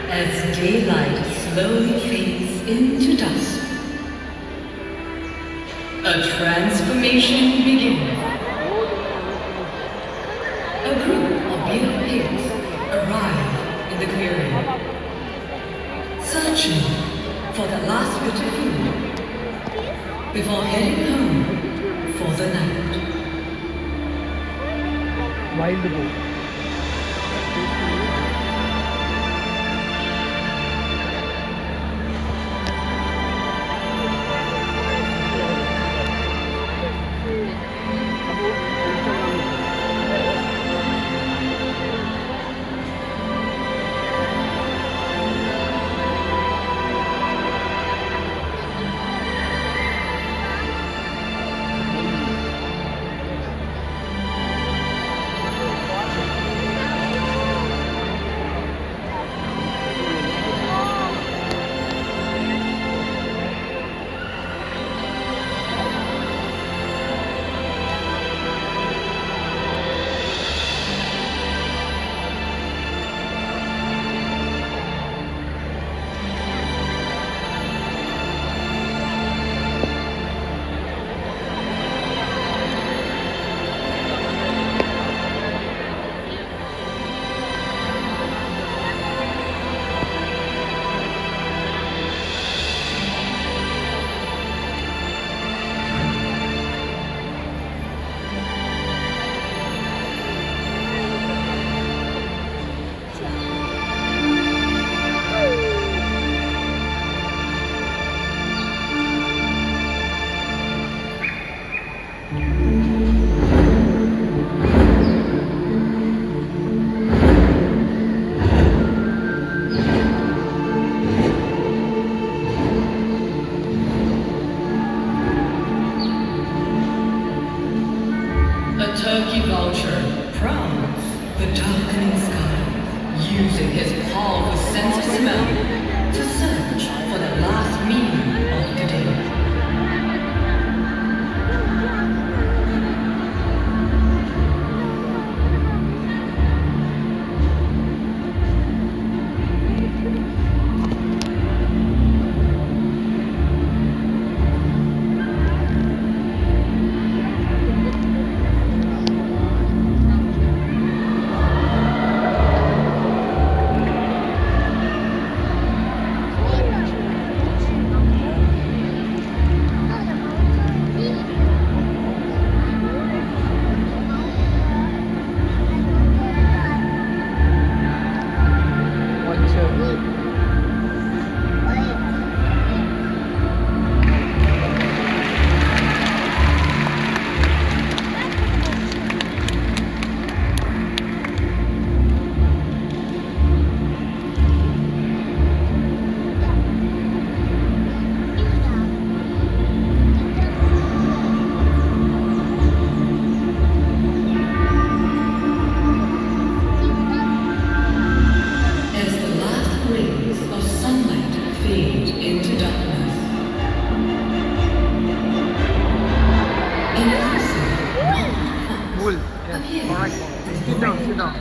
As daylight slowly fades into dusk, a transformation begins. A group of bearded pigs arrive in the clearing, searching for the last bit of food before heading home for the night. Wild boar. A turkey vulture prowls the darkening sky, using his powerful sense of smell to search for the last meal of the day. Alright, sit down, sit down.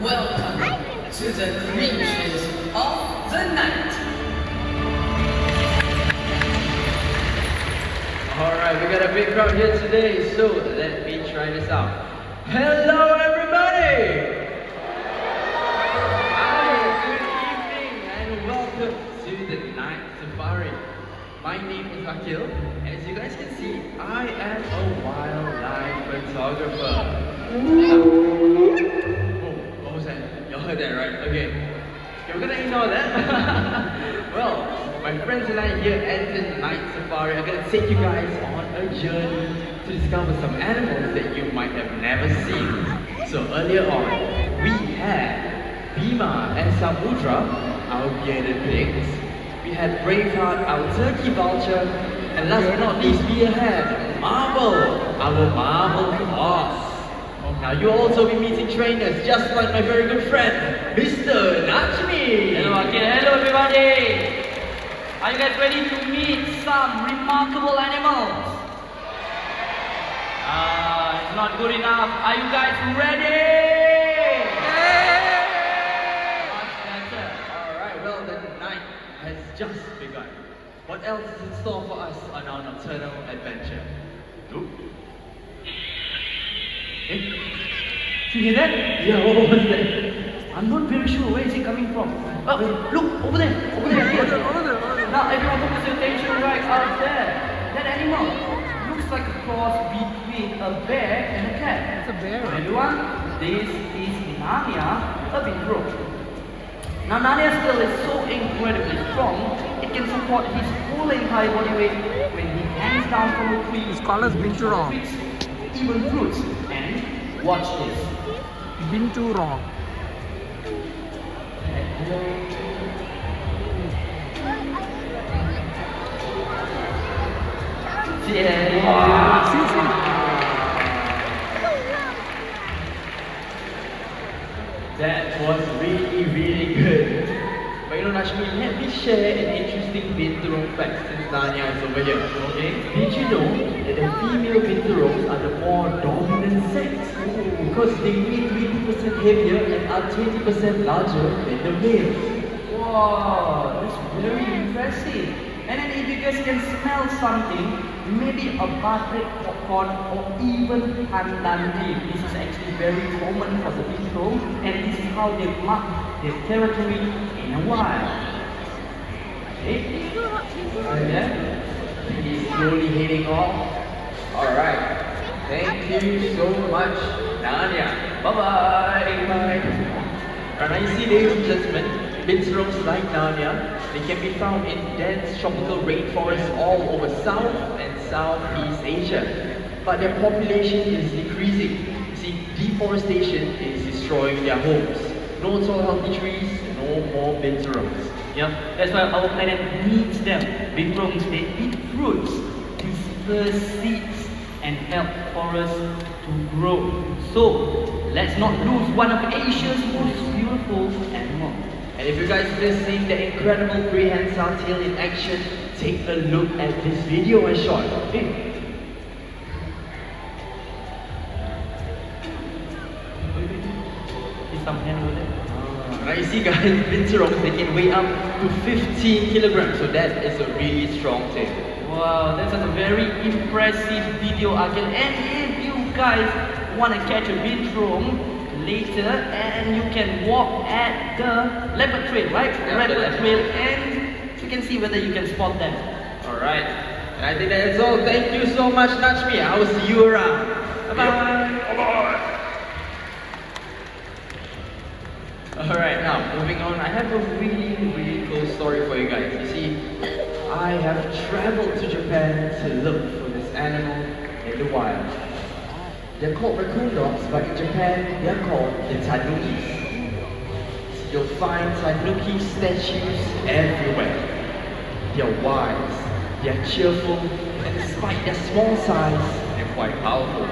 Welcome to the creatures of the night. Alright, we got a big crowd here today, so let me try this out. Hello everybody! heard that right? Okay. You're gonna ignore that? Well, my friends and I here at the Night Safari are gonna take you guys on a journey to discover some animals that you might have never seen. So earlier on, we had Bhima and Samudra, our bearded pigs. We had Braveheart, our turkey vulture. And last but not least, we had Marble, our marble horse. Now you'll also be meeting trainers just like my very good friend, Mr. Nachmi. Hello, hello everybody. Are you guys ready to meet some remarkable animals? It's not good enough. Are you guys ready? Much better. Alright, well the night has just begun. What else is in store for us on our nocturnal adventure? Nope. Did you hear that? Yeah, what was that? I'm not very sure where is it coming from. Oh, look, over there, over there. Now everyone focus your attention right out there. That animal looks like a cross between a bear and a cat. It's a bear. Everyone, this is Narnia, a big rope. Now Narnia's tail is so incredibly strong, it can support his whole entire body weight when he hangs down from a tree. His color's Binturong. Even fruits. And watch this. Been too wrong. Yeah. See. That was really good. But you know Nashmi, let me share an interesting Binturong fact since Narnia is over here. Okay? Did you know that the female Binturongs are the more dominant sex? Because they weigh 20% heavier and are 20% larger than the male. Wow, that's very impressive. And then if you guys can smell something, maybe a buttered popcorn or even pandan leaf. This is actually very common for the Binturong, and this is how they mark their territory in a wild. Okay? Yeah? He's slowly heading off. Alright. Thank you so much, Narnia. Bye-bye. Bye. And now you see, ladies and gentlemen, Binturongs like Narnia, they can be found in dense tropical rainforests all over South and Southeast Asia. But their population is decreasing. You see, deforestation is destroying their homes. No tall healthy trees, no more Binturongs. Yeah, that's why our planet needs them. Binturongs, they eat fruits, disperse seeds, and help forests to grow. So, let's not lose one of Asia's most beautiful animals. And if you guys missed seeing the incredible prehensile tail in action, take a look at this video I shot. Hey. See some hand over there? Now you see guys, Binturongs, they can weigh up to 15 kilograms, so that is a really strong tail. Wow, that's a very impressive video, Akhil. And if you guys want to catch a Binturong later, and you can walk at the leopard trail, right? Yeah, Leopard trail, and you can see whether you can spot them. Alright, and I think that's all. Thank you so much, Nachmi. I will see you around. Bye-bye. Bye-bye. Alright, now moving on, I have a really cool story for you guys. You see, I have traveled to Japan to look for this animal in the wild. They're called raccoon dogs, but in Japan, they're called the tanukis. So you'll find tanuki statues everywhere. They're wise, they're cheerful, and despite their small size, they're quite powerful.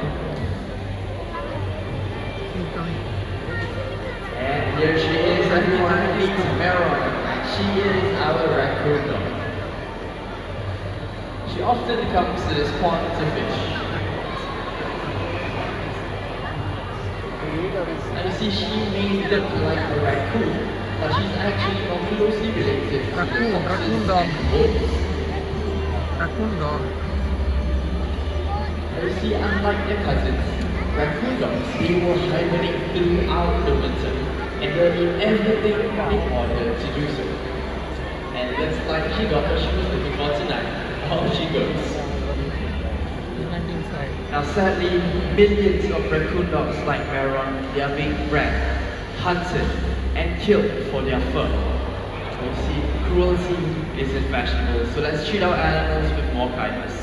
And here she is, everyone, meet Meron. She is our raccoon dog. She often comes to this pond to fish. Now you see, she may look like a raccoon, but she's actually more closely related to Raccoon dog. Raccoon dog. Now you see, unlike their cousins, raccoon dogs, they will hibernate throughout the winter, and they'll do everything in order to do so. And just like she got what she was looking for tonight, off she goes. Now sadly, millions of raccoon dogs like Meron, they are being bred, hunted, and killed for their fur. You see, cruelty isn't fashionable, so let's treat our animals with more kindness.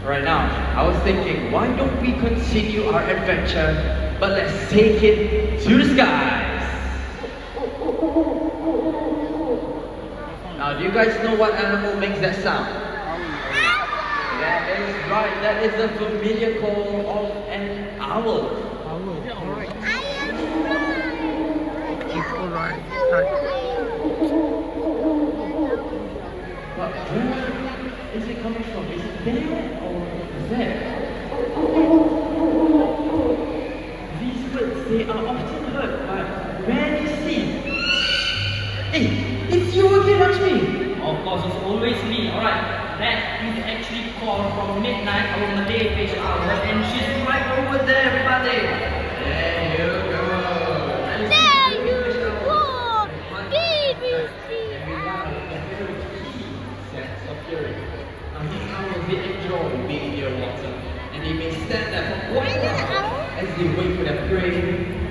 Right now, I was thinking, why don't we continue our adventure, but let's take it to the skies. Now, do you guys know what animal makes that sound? That is right, that is the familiar call of an owl. But where is it coming from? Is it there or there? These birds, they are often heard but rarely seen. Hey, it's you again, Lakshmi! Of course, it's always me, alright? That is actually called from midnight, our Malay fish hour, and she's right over there, everybody. There you go. There you go, baby. Sense of hearing. Now these owls, they enjoy being near water, and they may stand there for quite a while as they wait for their prey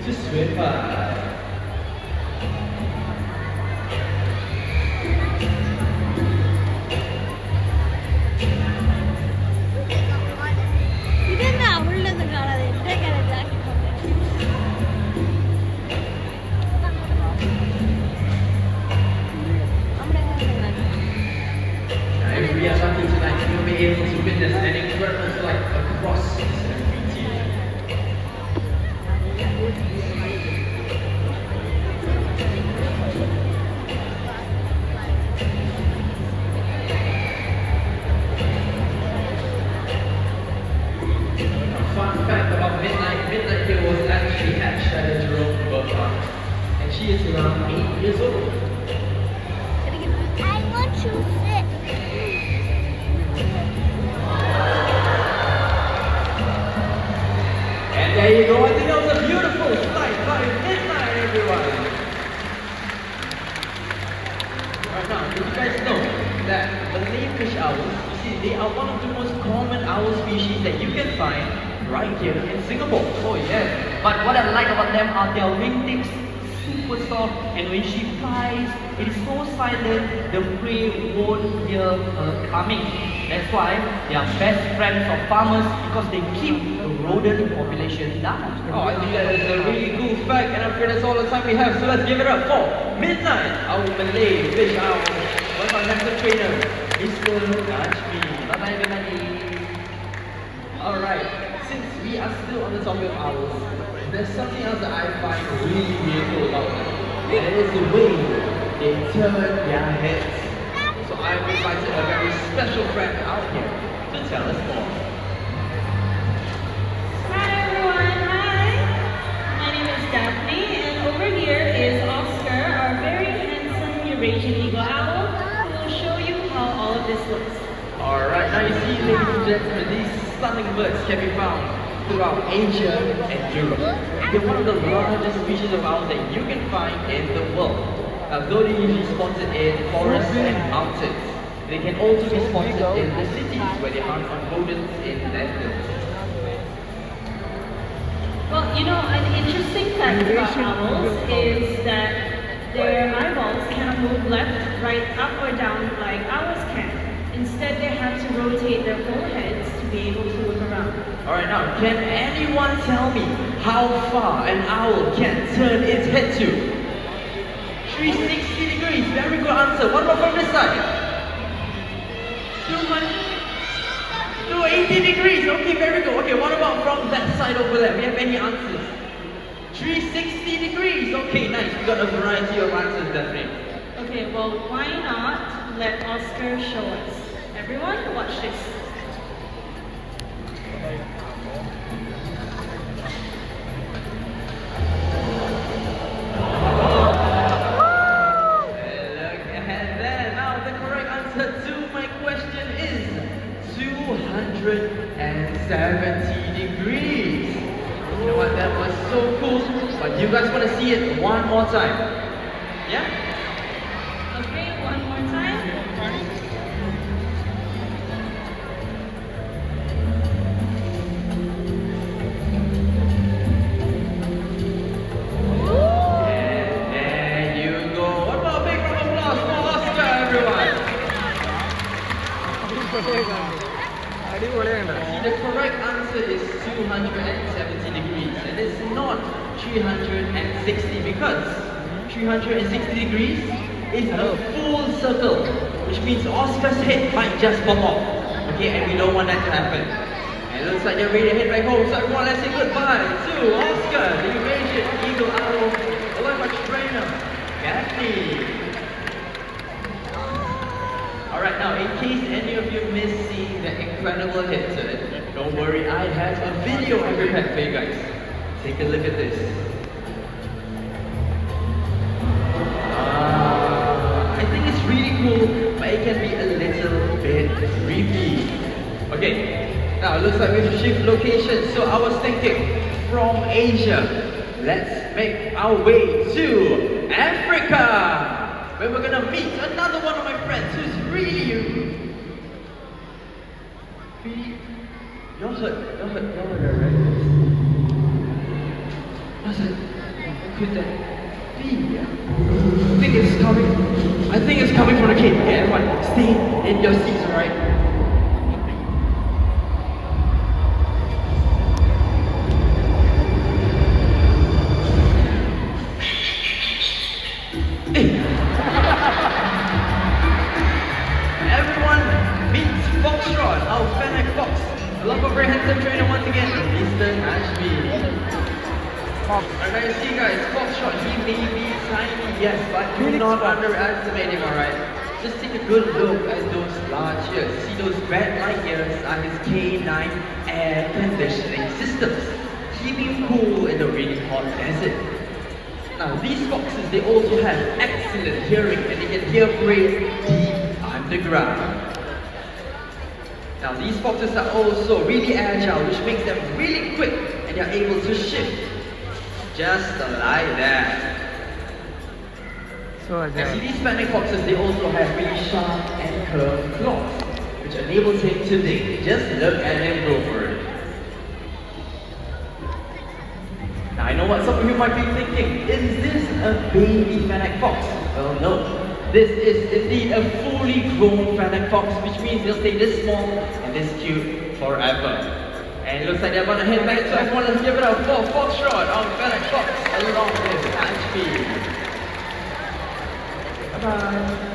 to swim by. ഇതെന്നാ അവളുടെ കാണാതെ എന്റെ കരഞ്ഞാക്കി If we are lucky tonight, you'll be able to witness an incredible flight across this beauty. Fun fact about Midnight. Midnight here was actually hatched at a Jerome birth park, and she is around 8 years old. I want to sit. And there you go. I think that was a beautiful flight by Midnight, everyone. Right now, did you guys know that Malay fish owls, you see, they are one of the most common owl species that you can find right here in Singapore. Oh yes, but what I like about them are their wingtips, super soft, and when she flies, it is so silent, the prey won't hear her coming. That's why they are best friends of farmers because they keep the rodent population down. Oh, I think that is a really cool fact, and I'm afraid that's all the time we have. So let's give it up for Midnight, our Malay fish owl. One of our master trainer, Mr. Najmi. Bye-bye, everybody. Alright, since we are still on the topic of owls, there's something else that I find really, really cool about them. And it is the way they turn their heads. So I've invited a very special friend out here to tell us more. Hi everyone, hi! My name is Daphne and over here is Oscar, our very handsome Eurasian eagle owl, who will show you how all of this looks. Alright, now you see, ladies and gentlemen, these stunning birds can be found throughout Asia and Europe. They're one of the largest species of owls that you can find in the world. Now, though they're usually spotted in forests and mountains, they can also be spotted in the cities where they hunt on rodents in landfills. Well, you know, an interesting fact about owls is that their eyeballs cannot move left, right, up or down like ours can. Instead, they have to rotate their full heads to be able to look around. Alright, now, can anyone tell me how far an owl can turn its head to? 360 degrees, very good answer. What about from this side? 280 degrees, okay, very good. Okay, what about from that side over there? We have any answers? 360 degrees, okay, nice. We got a variety of answers, definitely. Okay, well, why not let Oscar show us? Everyone, watch this. Look at that. Now, the correct answer to my question is 270 degrees. You know what? That was so cool. But you guys want to see it one more time? Yeah? Okay, one more time. And 370 degrees, and it's not 360 because 360 degrees is a full circle, which means Oscar's head might just pop off. Okay, and we don't want that to happen. And it looks like they're ready to head back home, so everyone, let's say goodbye to Oscar, the Eurasian Eagle Owl Olympic trainer, Gaffney. Alright, now in case any of you missed seeing the incredible head turn, don't worry, I have a video I prepared for you guys. Take a look at this. I think it's really cool, but it can be a little bit creepy. Okay, now it looks like we have shift location, so I was thinking from Asia, let's make our way to Africa, where we're gonna meet another one of my friends who's really y'all heard right? Could that be? I think it's coming from the kid. Okay, everyone, stay in your seats, alright? Everyone meets Foxtrot, our Fennec Fox. A lot of very handsome trainer once again, Mr. Ashby. Alright, you see guys, Foxtrot, he may be tiny, yes, but do not underestimate him, alright? Just take a good look at those large ears. See those bat-like ears are his K9 air conditioning systems, keeping him cool in the really hot desert. Now these foxes, they also have excellent hearing and they can hear prey deep underground. Now these foxes are also really agile, which makes them really quick and they're able to shift just like that. So And see these Fennec foxes, they also have really sharp and curved claws, which enables him to dig. Just look at him go for it. Now I know what some of you might be thinking, is this a baby Fennec fox? Well no, this is indeed a fully grown Fennec fox, which means they'll stay this small and this cute forever. And it looks like they're gonna head back, so everyone let's give it up for Foxtrot on Fennec Fox along with Ashby. Bye-bye.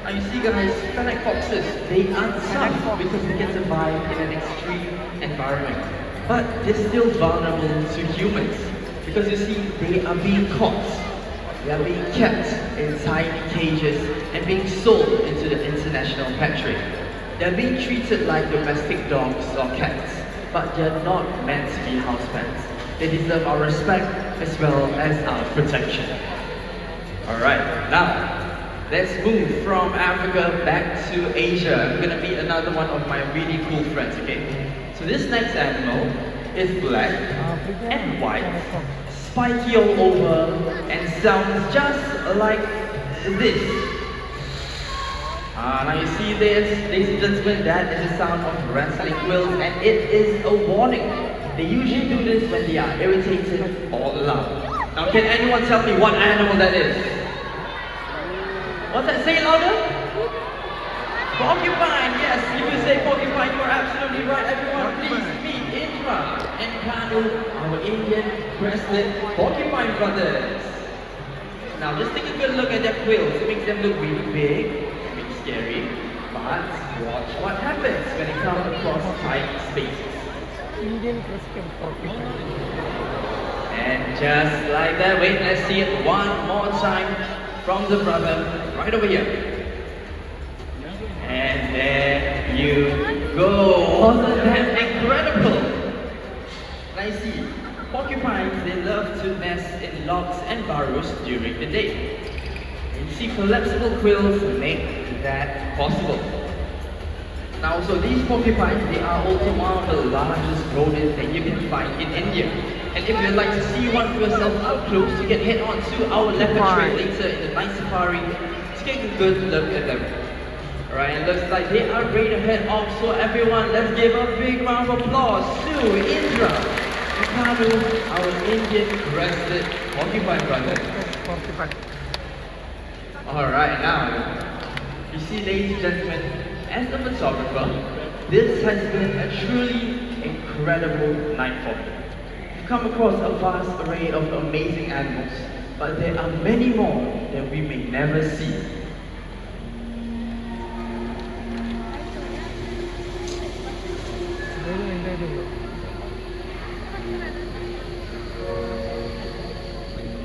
Now you see guys, Fennec foxes, they aren't tough because they get to survive in an extreme environment. But they're still vulnerable to humans because you see, they are being caught. They are being kept in tiny cages and being sold into the international pet trade. They're being treated like domestic dogs or cats, but they're not meant to be house pets. They deserve our respect as well as our protection. Alright, now let's move from Africa back to Asia. I'm gonna meet another one of my really cool friends, okay? So this next animal is black and white, spiky all over, and sounds just like this. Now you see this, ladies and gentlemen, that is the sound of wrestling quills, and it is a warning. They usually do this when they are irritated or alarmed. Now can anyone tell me what animal that is? What's that? Say it louder? Porcupine, yes, if you say porcupine, you are absolutely right. Everyone, please meet Indra and Kanu, our Indian crested porcupine brothers. Now just take a good look at their quills. It makes them look really big, scary, but watch what happens when they come across tight spaces. Indian crested porcupine. And just like that, wait, let's see it one more time from the brother, right over here. And there you go. Wasn't that incredible? Now you see, porcupines, they love to nest in logs and burrows during the day. You see, collapsible quills make that possible. Now, so these porcupines, they are also one of the largest rodents that you can find in India. And if you'd like to see one for yourself up close, you can head on to our leopard trail later in the night safari to get a good look at them. Alright, it looks like they are ready to head off, so everyone, let's give a big round of applause to Indra and Kanu, our Indian crested porcupine brothers. Alright, now, you see, ladies and gentlemen, as a photographer, this has been a truly incredible night for me. We've come across a vast array of amazing animals, but there are many more that we may never see.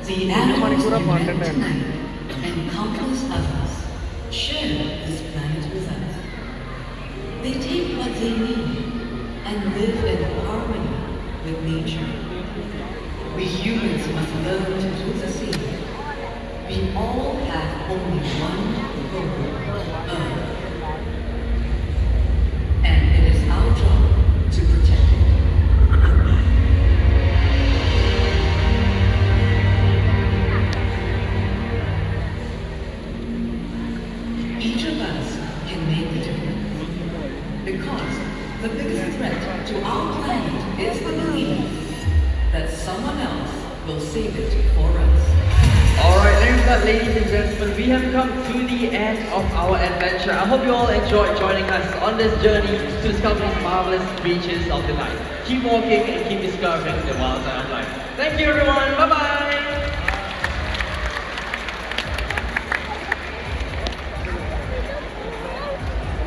The animals you met tonight and countless others share this planet with us. They take what they need and live in harmony with nature. We humans must learn to do the same. We all have only one home, Earth. And it is our job to protect it. Each of us can make a difference. Because the biggest threat to our planet is the belief that someone else will save it for us. Alright, there we go, ladies and gentlemen. We have come to the end of our adventure. I hope you all enjoyed joining us on this journey to discover these marvelous creatures of the night. Keep walking and keep discovering the wild side of life. Thank you everyone, bye bye!